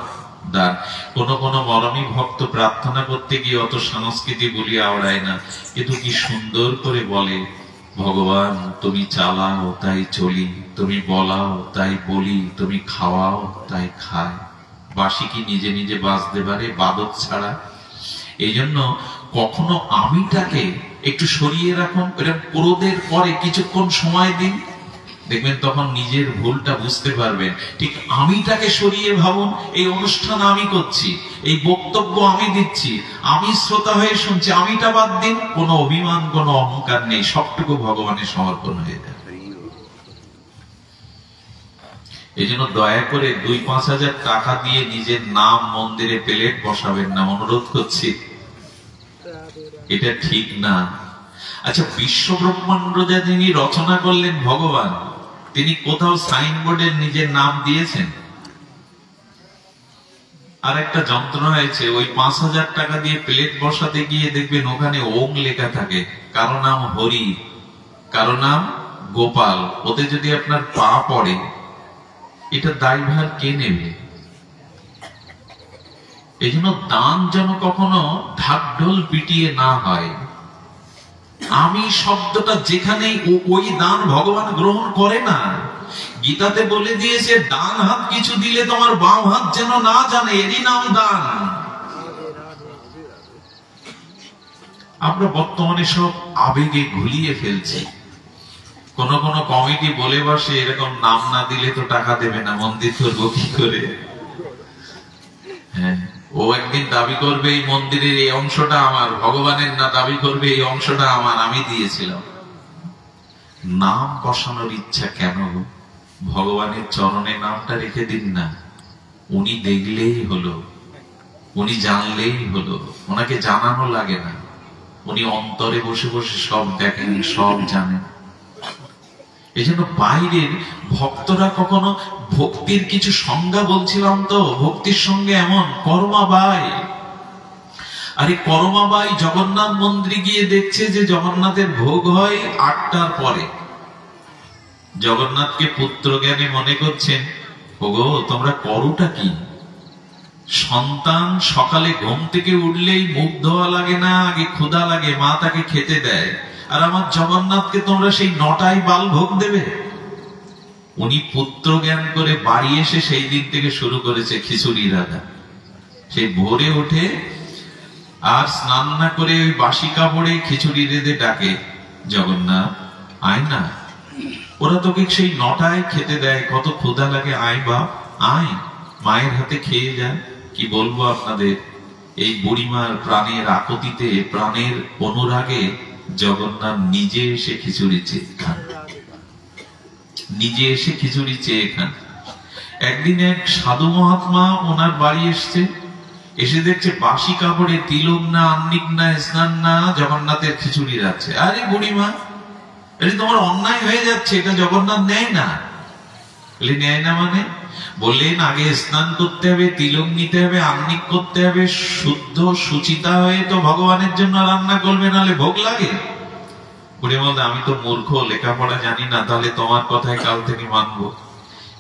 দান। কোন মরমী ভক্ত প্রার্থনা করতে গিয়ে অত সংস্কৃতি বলিয়া আওড়ায় না, কিন্তু কি সুন্দর করে বলে, ভগবান তুমি চালাও তাই চলি, তুমি বলাও তাই বলি, তুমি খাওয়াও তাই খায়। বাসি কি নিজে নিজে বাজতে পারে বাদক ছাড়া? এই জন্য কখনো আমিটাকে একটু সরিয়ে রাখুন। ক্রোধের পরে কিছুক্ষণ সময় দিন, দেখবেন তখন নিজের ভুলটা বুঝতে পারবেন। ঠিক আমিটাকে সরিয়ে ভাবুন, এই অনুষ্ঠান আমি করছি, এই বক্তব্য আমি দিচ্ছি, আমি শ্রোতা হয়ে শুনছি, আমিটা বাদ দিন। কোনো অভিমান, কোনো অহংকার নেই, সবটুকু ভগবানের সমর্পণ হয়ে যায়। এই জন্য দয়া করে 2-5 হাজার টাকা দিয়ে নিজের নাম মন্দিরে প্লেট বসাবেন না, অনুরোধ করছি। এটা ঠিক না। আচ্ছা, বিশ্ব ব্রহ্মাণ্ড যা যিনি রচনা করলেন ভগবান, তিনি কোথাও সাইনবোর্ডে নিজের নাম দিয়েছেন? আর একটা যন্ত্রণা হয়েছে, ওই 5 হাজার টাকা দিয়ে প্লেট বসাতে গিয়ে দেখবেন ওখানে ওম লেখা থাকে। কারো নাম হরি, কারো নাম গোপাল। ওতে যদি আপনার পা পড়ে, এটা দায়ভার কে নেবে? এই জন্য দান যেন কখনো ঢাকঢোল পিটিয়ে না হয়। আমি শব্দটা যেখানেই, ওই দান ভগবান গ্রহণ করে না। গীতাতে বলে দিয়েছে, ডান হাত কিছু দিলে তোমার বাম হাত যেন না জানে, এরই নাম দান। আমরা বর্তমানে সব আবেগে ঘুলিয়ে ফেলছি। কোন কমিটি বলে বসে, এরকম নাম না দিলে তো টাকা দেবে না, মন্দির করবো কি করে? হ্যাঁ, ও একদিন দাবি করবে এই মন্দিরের এই অংশটা আমার, ভগবানের না দাবি করবে এই অংশটা আমার, আমি দিয়েছিলাম। নাম বসানোর ইচ্ছা কেন? ভগবানের চরণে নামটা রেখে দিন না। উনি দেখলেই হলো, উনি জানলেই হলো, ওনাকে জানানো লাগে না। উনি অন্তরে বসে বসে সব দেখেন, সব জানেন। এই জন্য বাইরের ভক্তরা কখনো ভক্তির কিছু সংজ্ঞা বলছিলাম তো, ভক্তির সঙ্গে এমন করমাবাই। আরে করমাবাই জগন্নাথ মন্দিরে গিয়ে দেখছে যে জগন্নাথের ভোগ হয় 8টার পরে। জগন্নাথকে পুত্র জ্ঞানে মনে করছেন, ওগো তোমরা করোটা কি? সন্তান সকালে ঘুম থেকে উঠলেই মুখ ধোয়া লাগে না, আগে ক্ষুধা লাগে, মা তাকে খেতে দেয়। আর আমার জগন্নাথকে তোমরা সেই 9টায় বাল ভোগ দেবে? উনি পুত্র জ্ঞান করে বাড়ি এসে সেই দিন থেকে শুরু করেছে খিচুড়ি রাধা। সেই ভোরে উঠে আর স্নান না করে ওই বাসি কাপড়ে খিচুড়ি রেঁধে ডাকে, জগন্নাথ আয় না, ওরা তোকে সেই 9টায় খেতে দেয়, কত ক্ষুধা লাগে, আয় বাপ আয়, মায়ের হাতে খেয়ে যায়। কি বলবো আপনাদের, এই বুড়িমার প্রাণের আকুতিতে, প্রাণের অনুরাগে জগন্নাথ নিজে এসে খিচুড়ি চেয়ে খান, নিজে এসে খিচুড়ি চেয়ে খান। একদিন এক সাধু মহাত্মা ওনার বাড়ি এসছে, এসে দেখছে বাসি কাপড়ে তিলক না, আন্নিক না, স্নান না, জগন্নাথের খিচুড়ি রাখছে। আরে বুড়িমা, এটা তোমার অন্যায় হয়ে যাচ্ছে, এটা জগন্নাথ নেয় না। নেয় না মানে? বললেন আগে স্নান করতে হবে, তিলক নিতে হবে, আন্নিক করতে হবে, শুদ্ধ সুচিতা হয়ে তো ভগবানের জন্য রান্না করবে, নাহলে ভোগ লাগে। বুড়িমা বলতে, আমি তো মূর্খ, লেখাপড়া জানি না, তাহলে তোমার কথায় কাল থেকে মানবো।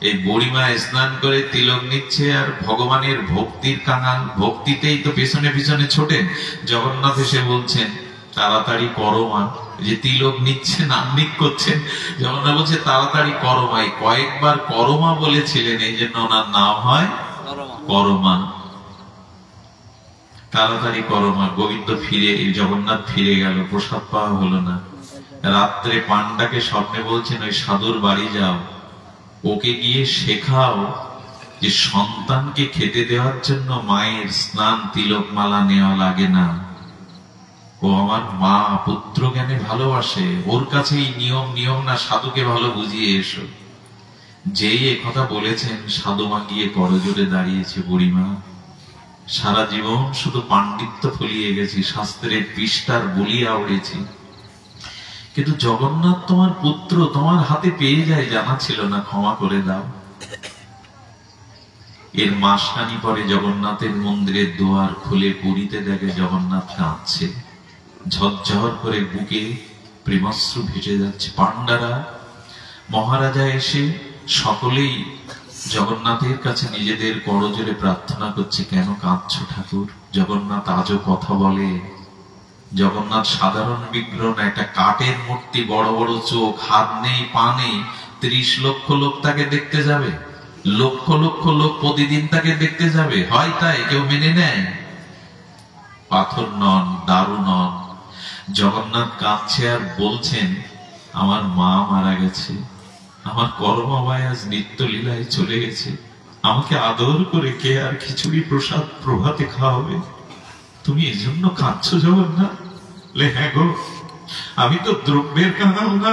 এই বুড়িমা স্নান করে তিলক নিচ্ছে আর ভগবানের ভক্তির কাঙাল, ভক্তিতেই তো পেছনে পেছনে ছোটেন। জগন্নাথ এসে বলছেন, তাড়াতাড়ি করো মা, যে তিলক নিচ্ছেন, আন্নিক করছেন। জগন্নাথ বলছে তাড়াতাড়ি করো মা। কয়েকবার করমা বলেছিলেন, এই জন্য ওনার নাম হয় করমা। তাড়াতাড়ি করমা। গোবিন্দ ফিরে, জগন্নাথ ফিরে গেল, প্রসাদ পাওয়া হলো না। রাত্রে পান্ডাকে স্বপ্নে বলছেন, ওই সাধুর বাড়ি যাও, ওকে গিয়ে শেখাও যে সন্তানকে খেতে দেওয়ার জন্য মায়ের স্নান, তিলক, মালা নেওয়া লাগে না। ও আমার মা পুত্র জ্ঞানে ভালোবাসে, ওর কাছে এই নিয়ম নিয়ম না, সাধুকে ভালো বুঝিয়ে এসো। যেই একথা বলেছেন, সাধু মা গিয়ে করজোড়ে দাঁড়িয়েছে। বুড়িমা, সারা জীবন শুধু পাণ্ডিত্য ফলিয়ে গেছি, শাস্ত্রের পৃষ্ঠার বলিয়া উড়েছি, কিন্তু জগন্নাথ তোমার পুত্র, তোমার হাতে পেয়ে যায়, জানা ছিল না, ক্ষমা করে দাও। এর মাসখানি পরে জগন্নাথের মন্দিরের দুয়ার খুলে পুরীতে দেখে জগন্নাথ কাঁদছে, ঝরঝর করে বুকে প্রেমাশ্রু ভেসে যাচ্ছে। পান্ডারা, মহারাজা এসে সকলেই জগন্নাথের কাছে নিজেদের করজোড়ে প্রার্থনা করছে, কেন কাঁদছ ঠাকুর? জগন্নাথ আজও কথা বলে। জগন্নাথ সাধারণ বিগ্রহ না, একটা কাঠের মূর্তি, বড় বড় চোখ, হাত নেই, পা নেই। 30 লক্ষ লোক তাকে দেখতে যাবে, লক্ষ লক্ষ লোক প্রতিদিন তাকে দেখতে যাবে, হয় তাই কেউ মেনে নেয়? পাথর নন, দারু নন। জগন্নাথ কাঁদছে আর বলছেন, আমার মা মারা গেছে, আমার করমাবাই আজ নিত্য লীলায় চলে গেছে, আমাকে আদর করে কে আর খিচুড়ি প্রসাদ প্রভাতে খাওয়াবে? তুমি এজন্য কাঁদছো জগন্নাথ? হ্যাঁ গো, আমি তো দ্রব্যের কাঙাল না।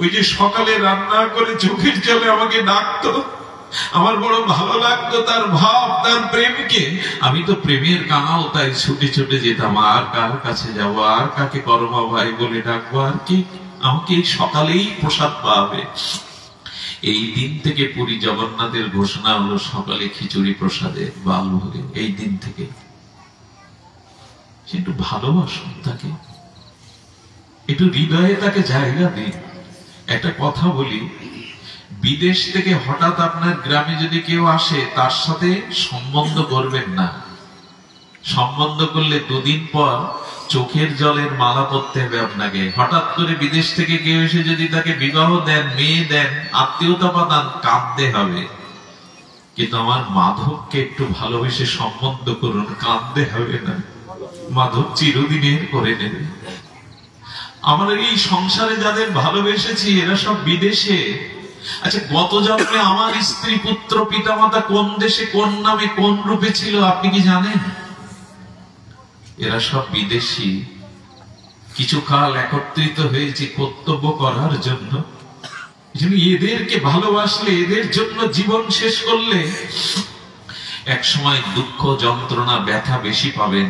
ওই যে সকালে রান্না করে চোখের জলে আমাকে ডাকতো, আমার বড় ভালো লাগতো তার ভাব, তার প্রেমকে। আমি তো প্রেমের কাঙাল, তাই ছুটে ছুটে যেতাম। আর কার কাছে যাবো, আর কাকে করমা ভাই বলে ডাকবো, আর কি আমাকে এই সকালেই প্রসাদ পাবে? এই দিন থেকে পুরী জগন্নাথের ঘোষণা হলো, সকালে খিচুড়ি প্রসাদে বাল ভোগে। এই দিন থেকে একটু ভালোবাসুন তাকে, একটু হৃদয়ে তাকে জায়গা দিন। একটা কথা বলি, বিদেশ থেকে হঠাৎ আপনার গ্রামে যদি কেউ আসে, তার সাথে সম্বন্ধ করবেন না। সম্বন্ধ করলে 2 দিন পর চোখের জলের মালা পরতে হবে আপনাকে। হঠাৎ করে বিদেশ থেকে কেউ এসে যদি তাকে বিবাহ দেন, মেয়ে দেন, আত্মীয়তা পাতান, কাঁদতে হবে। কিন্তু আমার মাধবকে একটু ভালোবেসে সম্বন্ধ করুন, কাঁদতে হবে না। মাধব চিরদিনের করে নেবে। আমরা এই সংসারে যাদের ভালোবেসেছি, এরা সব বিদেশে। আচ্ছা, গত জন্মে আমার স্ত্রী, পুত্র, পিতামাতা কোন দেশে, কোন নামে, কোন রূপে ছিল আপনি কি জানেন? এরা সব বিদেশি। কিছু কাল একত্রিত হয়েছে কর্তব্য করার জন্য। এদেরকে ভালোবাসলে, এদের জন্য জীবন শেষ করলে এক সময় দুঃখ, যন্ত্রণা, ব্যথা বেশি পাবেন।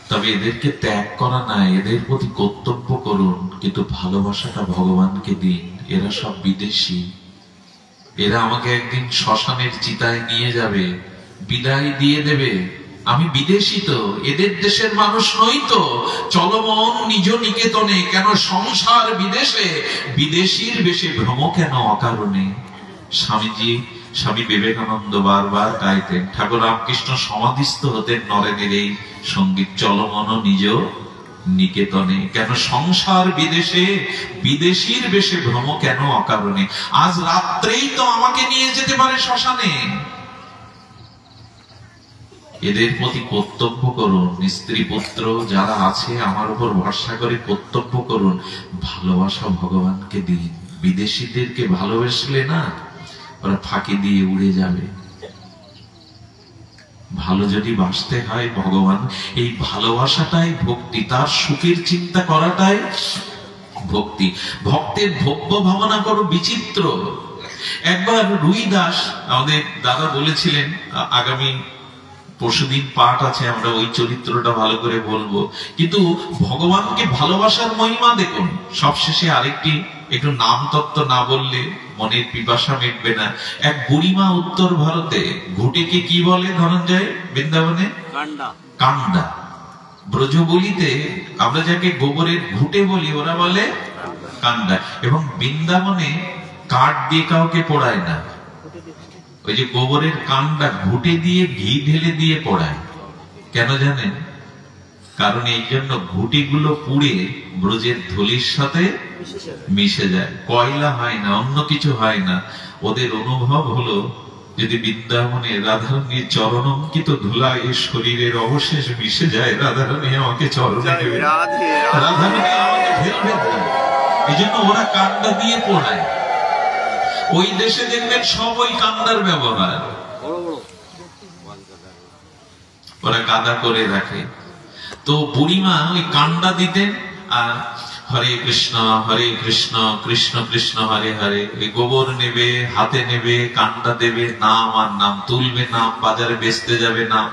তবে এদেরকে ত্যাগ করা না, এদের প্রতি কর্তব্য করুন, কিন্তু ভালোবাসাটা ভগবানকে দিন। এরা সব বিদেশি, এরা আমাকে একদিন শ্মশানের চিতায় নিয়ে যাবে, বিদায় দিয়ে দেবে। আমি বিদেশি তো, এদের দেশের মানুষ নই তো। চলমন নিজ নিকেতনে, কেন সংসার বিদেশে, বিদেশির বেশে ভ্রম কেন অকারণে। স্বামী বিবেকানন্দ বারবার গাইতেন, ঠাকুর রামকৃষ্ণ সমাধিস্থ হতেন নরেনের এই সঙ্গীত, চলমন নিজ নিকেতনে, কেন সংসার বিদেশে, বিদেশির বেশে ভ্রম কেন অকারণে। আজ রাত্রেই তো আমাকে নিয়ে যেতে পারে শ্মশানে। এদের প্রতি কর্তব্য করুন। স্ত্রী পুত্র যারা আছে আমার উপর ভরসা করে কর্তব্য করুন। ভালোবাসা ভগবানকে দিন। বিদেশিদেরকে ভালোবাসলে না, ওরা ফাঁকি দিয়ে উড়ে যাবে। ভালো যদি বাসতে হয় ভগবান, এই ভালোবাসাটাই ভক্তি, তার সুখের চিন্তা করাটাই ভক্তি। ভক্তের ভব্য ভাবনা করো বিচিত্র। একবার রুই দাস আমাদের দাদা বলেছিলেন, আগামী পরশুদিন পাঠ আছে, আমরা ওই চরিত্রটা ভালো করে বলবো। কিন্তু ভগবানকে ভালোবাসার মহিমা দেখুন। সবশেষে আরেকটি, একটু নাম তত্ত্ব না বললে মনের পিপাসা মিটবে না। এক বুড়িমা উত্তর ভারতে ঘুটেকে কি বলে ধনঞ্জয়? বৃন্দাবনে কান্ডা। ব্রজবলিতে আমরা যাকে গোবরের ঘুটে বলি, ওরা বলে কান্ডা। এবং বৃন্দাবনে কাঠ দিয়ে কাউকে পোড়ায় না, ওই যে গোবরের কান্ডা ঘুটে দিয়ে ঘি ঢেলে দিয়ে পোড়ায়। কেন জানেন? কারণ এই জন্য ঘুটিগুলো পুড়ে ব্রজের ধুলির সাথে মিশে যায়, কয়লা হয় না, অন্য কিছু হয় না। ওদের অনুভব হলো, যদি বৃন্দাবনে রাধারানীর চরণঙ্কিত ধুলা এই শরীরের অবশেষ মিশে যায়, রাধারানী আমাকে চরণে দেবে, রাধারানী আমাকে ফেলবে না। এই জন্য ওরা কান্ডা দিয়ে পোড়ায়। ওই দেশে দেখবেন সব ওই কান্দার ব্যবহার, ওরা কাদা করে রাখে। তো বুড়িমা ওই কান্ডা দিতেন, আর হরে কৃষ্ণ কৃষ্ণ কৃষ্ণ হরে হরে, ওই গোবর নেবে, হাতে নেবে, কান্ডা দেবে, নাম আর নাম তুলবে, নাম বাজারে বেচতে যাবে নাম।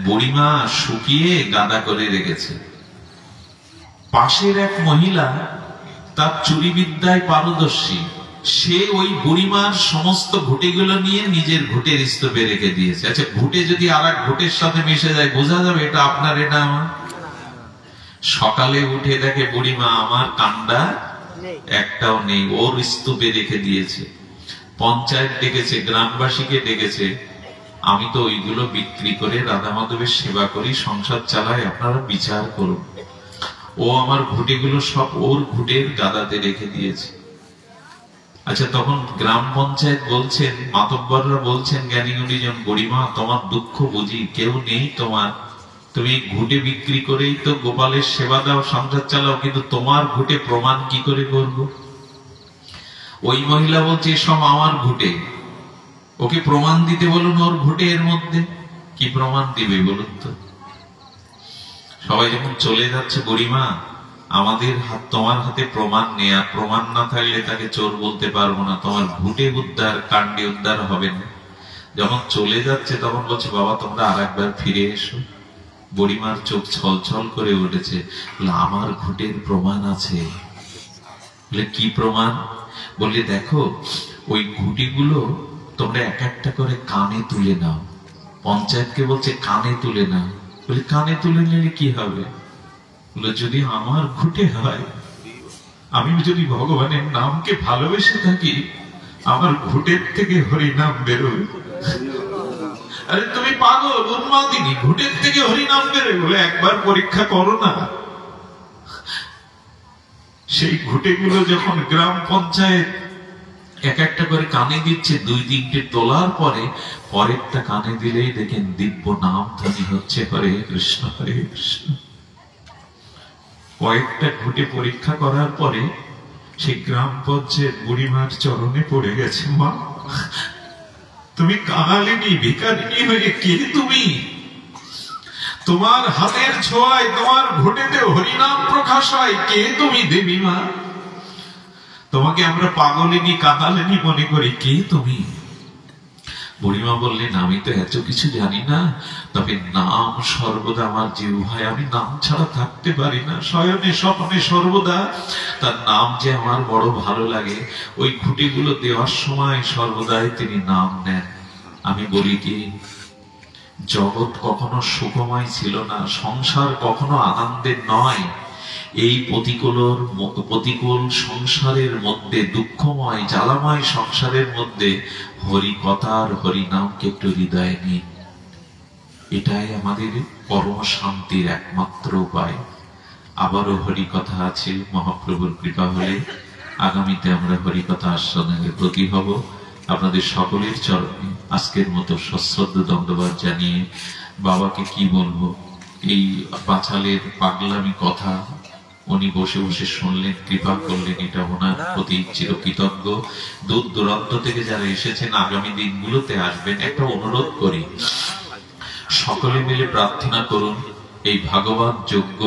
বুড়িমা শুকিয়ে গাদা করে রেখেছে। পাশের এক মহিলা তার চুরি বিদ্যায় পারদর্শী, সে ওই বুড়িমার সমস্ত ঘুটেগুলো নিয়ে নিজের ঘুটের স্তূপে রেখে দিয়েছে। আচ্ছা, ঘুটে যদি আর এক ঘুটের সাথে মিশে যায়, বোঝা যাবে এটা আপনার, এটা আমার। সকালে উঠে দেখে বুড়িমা আমার কান্ডা একটাও নেই, ওর স্তূপে রেখে দিয়েছে। পঞ্চায়েত ডেকেছে, গ্রামবাসীকে ডেকেছে, আমি তো ওইগুলো বিক্রি করে রাধা মাধবের সেবা করি, সংসার চালাই, আপনারা বিচার করুন। ও আমার ঘুটেগুলো সব ওর ঘুটের গাদাতে রেখে দিয়েছে। আচ্ছা, তখন গ্রাম পঞ্চায়েত বলছেন, মাতব্বররা বলছেন, জ্ঞানী গুণীজন, বুড়িমা তোমার দুঃখ বুঝি, কেউ নেই তোমার, তুমি ঘুটে বিক্রি করেই তো গোপালের সেবা দাও, সংসার চালাও, কিন্তু তোমার ঘুটে প্রমাণ কি করে করব? ওই মহিলা বলছে সব আমার ঘুটে, ওকে প্রমাণ দিতে বলুন ওর ঘুটে এর মধ্যে। কি প্রমাণ দিবে বলুন তো? সবাই যখন চলে যাচ্ছে, বুড়িমা আমাদের তোমার হাতে প্রমাণ নেই, আর প্রমাণ না থাকলে তাকে চোর বলতে পারবো না, তোমার ঘুটে উদ্ধার, কাণ্ডে উদ্ধার হবে না। যখন চলে যাচ্ছে তখন বলছে, বাবা তোমরা আর একবার ফিরে এসো। বুড়িমার চোখ ছলছল করে উঠেছে, আমার ঘুটের প্রমাণ আছে। বলে কি প্রমাণ? বললে দেখো, ওই ঘুটিগুলো তোমরা এক একটা করে কানে তুলে নাও। পঞ্চায়েতকে বলছে কানে তুলে নাও। বলে কানে তুলে নিলে কি হবে? বলে যদি আমার ঘুটে হয়, আমি যদি ভগবানের নামকে ভালোবেসে থাকি, আমার ঘুটের থেকে হরিনাম বেরোবে। আরে তুমি পাগল, উন্মাদিনী, ঘুটের থেকে হরিনাম বেরোবে? বলে একবার পরীক্ষা করো না। সেই ঘুটেগুলো যখন গ্রাম পঞ্চায়েত এক একটা করে কানে দিচ্ছে, 2-3টে তোলার পরে পরেরটা কানে দিলেই দেখেন দিব্য নাম ধ্বনি হচ্ছে, হরে কৃষ্ণ হরে কৃষ্ণ। কয়েকটা ঘুটে পরীক্ষা করার পরে সেই গ্রাম পঞ্চায়েত বুড়িমার চরণে পড়ে গেছে, মা তুমি কাঙালিনী ভিখারিনী হয়ে কে তুমি? তোমার হাতের ছোঁয়ায়, তোমার ঘুঁটেতে হরিনাম প্রকাশ হয়। কে তুমি দেবী মা? তোমাকে আমরা পাগলিনী কাতালিনী মনে করি, কে তুমি? বুড়িমা বললেন, আমি তো এত কিছু জানি না, তবে নাম সর্বদা আমার জিহ্বায়, আমি নাম ছাড়া থাকতে পারি না। শয়নে স্বপ্নে সর্বদা তার নাম যে আমার বড় ভালো লাগে। ওই খুঁটিগুলো দেওয়ার সময় সর্বদাই তিনি নাম নেন। আমি বলি কি, জগৎ কখনো সুখময় ছিল না, সংসার কখনো আনন্দের নয়। এই প্রতিকূল সংসারের মধ্যে, দুঃখময় জ্বালাময় সংসারের মধ্যে হরি কথার হরি নামকে একটু হৃদয়ে নিন। এটাই আমাদের পরম শান্তির একমাত্র উপায়। আবারও হরি কথা আছে, মহাপ্রভুর কৃপা হলে আগামীতে আমরা হরি কথা আস্বাদনের ব্রতী হব। আপনাদের সকলের চরণে আজকের মতো সশ্রদ্ধ দণ্ডবাদ জানিয়ে, বাবাকে কি বলবো, এই বাচালের পাগলামি কথা উনি বসে বসে শুনলেন, কৃপা করলেন, এটা ওনার প্রতি চিরকৃতজ্ঞ। দূর দূরান্ত থেকে যারা এসেছেন, আগামী দিনগুলোতে আসবেন, একটা অনুরোধ করি, সকলে মিলে প্রার্থনা করুন এই ভাগবত যজ্ঞ,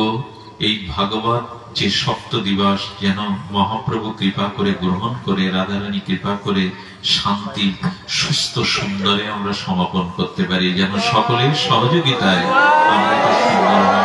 এই ভাগবত যে সপ্ত দিবস যেন মহাপ্রভু কৃপা করে গ্রহণ করে, রাধারানী কৃপা করে শান্তি সুস্থ সুন্দরে আমরা সমাপন করতে পারি, যেন সকলের সহযোগিতায় আমরা সুন্দর